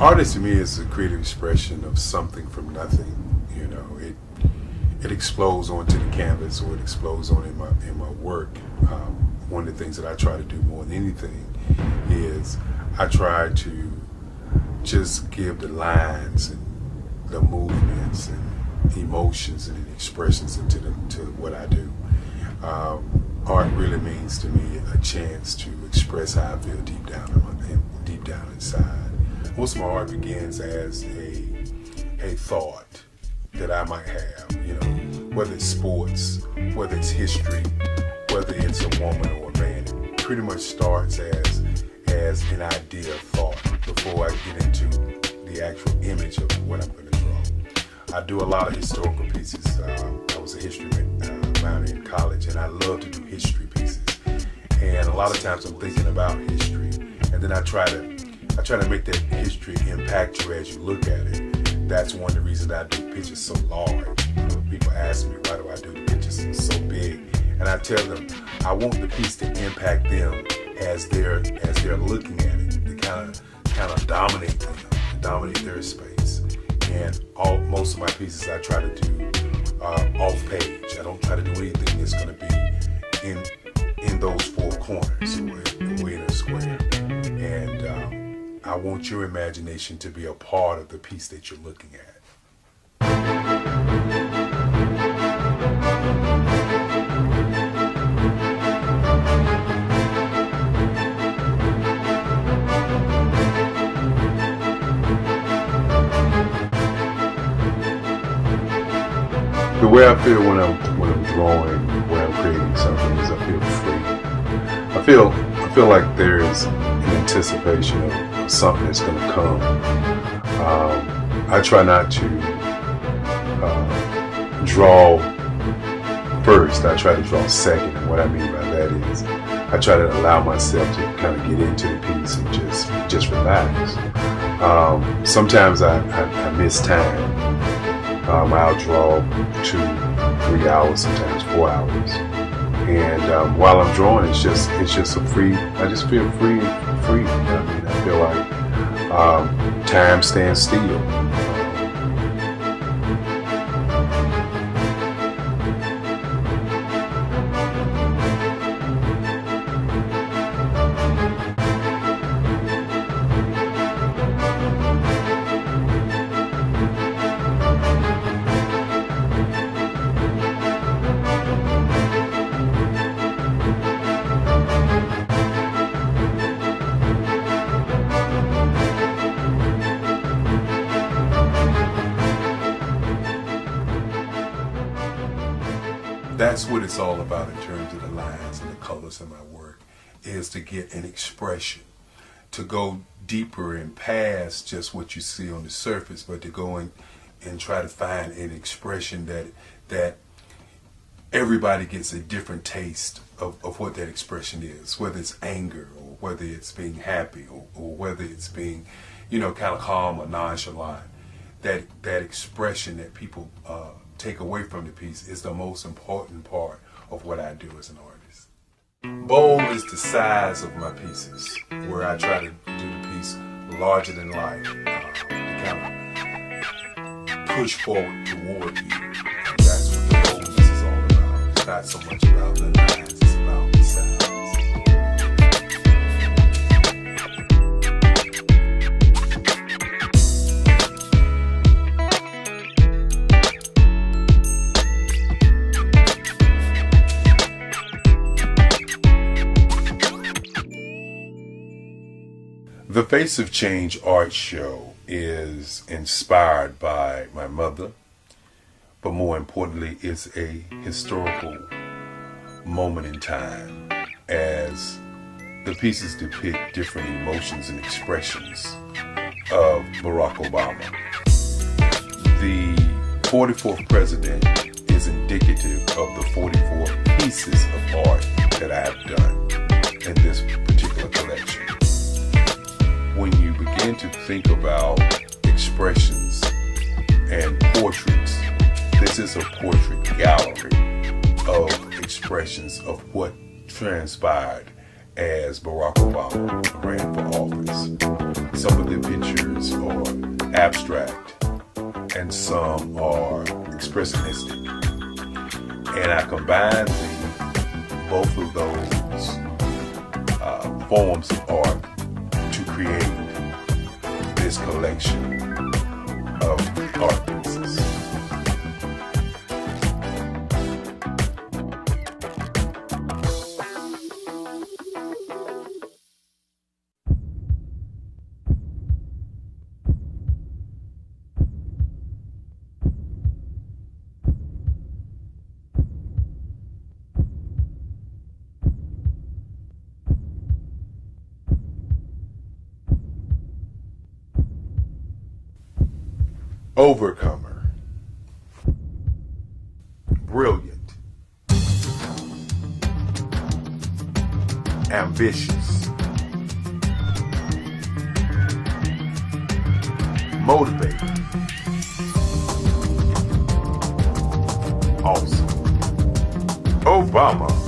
Artist to me is a creative expression of something from nothing. You know, it explodes onto the canvas, or it explodes on in my work. One of the things that I try to do more than anything is I try to just give the lines and the movements and emotions and expressions into to what I do. Art really means to me a chance to express how I feel deep down inside. Most of my art begins as a thought that I might have, you know, whether it's sports, whether it's history, whether it's a woman or a man. It pretty much starts as an idea of thought before I get into the actual image of what I'm going to draw. I do a lot of historical pieces. I was a history minor in college, and I love to do history pieces. And a lot of times I'm thinking about history, and then I try to make that history impact you as you look at it. That's one of the reasons I do pictures so large. People ask me, why do I do the pictures so big? And I tell them, I want the piece to impact them as they're looking at it, to kind of dominate them, dominate their space. And most of my pieces I try to do off page. I don't try to do anything that's going to be in those four corners, or in a square. And I want your imagination to be a part of the piece that you're looking at. The way I feel when I'm drawing, when I'm creating something, is I feel free. I feel like there's an anticipation of something that's going to come. I try not to draw first. I try to draw second. And what I mean by that is I try to allow myself to kind of get into the piece and just relax. Sometimes I miss time. I'll draw 2-3 hours, sometimes 4 hours, and while I'm drawing, it's just a free. I just feel free. I mean, I feel like time stands still. That's what it's all about in terms of the lines and the colors in my work, is to get an expression, to go deeper and past just what you see on the surface, but to go in and try to find an expression that everybody gets a different taste of what that expression is, whether it's anger or whether it's being happy or whether it's being, you know, kind of calm or nonchalant. That expression that people take away from the piece is the most important part of what I do as an artist. Bold is the size of my pieces, where I try to do the piece larger than life, to kind of push forward toward you. And that's what the boldness is all about. It's not so much about the lines, it's about the size. The Face of Change art show is inspired by my mother, but more importantly, it's a historical moment in time, as the pieces depict different emotions and expressions of Barack Obama. The 44th president is indicative of the 44 pieces of art that I have done in this particular collection. When you begin to think about expressions and portraits, this is a portrait gallery of expressions of what transpired as Barack Obama ran for office. Some of the pictures are abstract and some are expressionistic. And I combine both of those forms of art to create this collection of art pieces. Overcomer, brilliant, ambitious, motivated, awesome, Obama.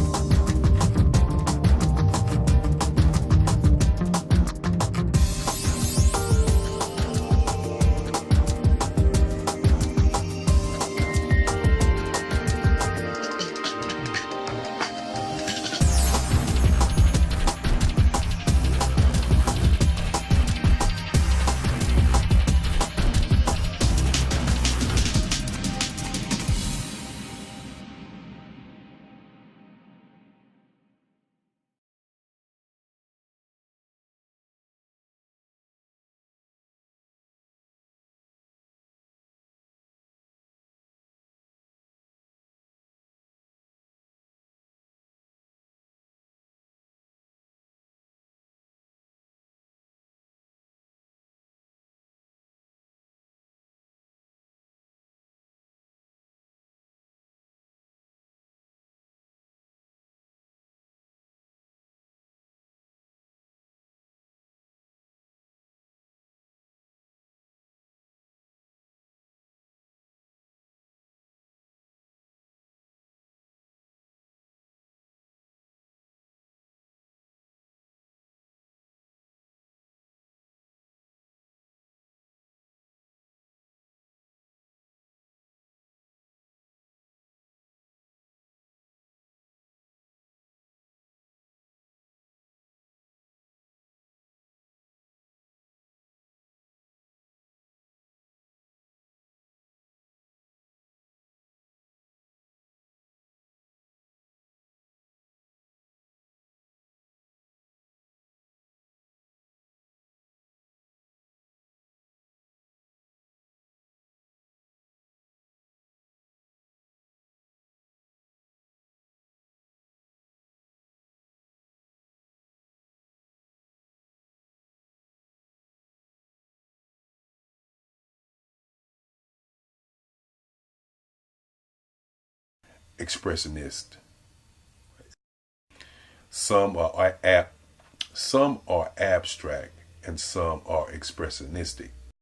Expressionist. Some are some are abstract and some are expressionistic.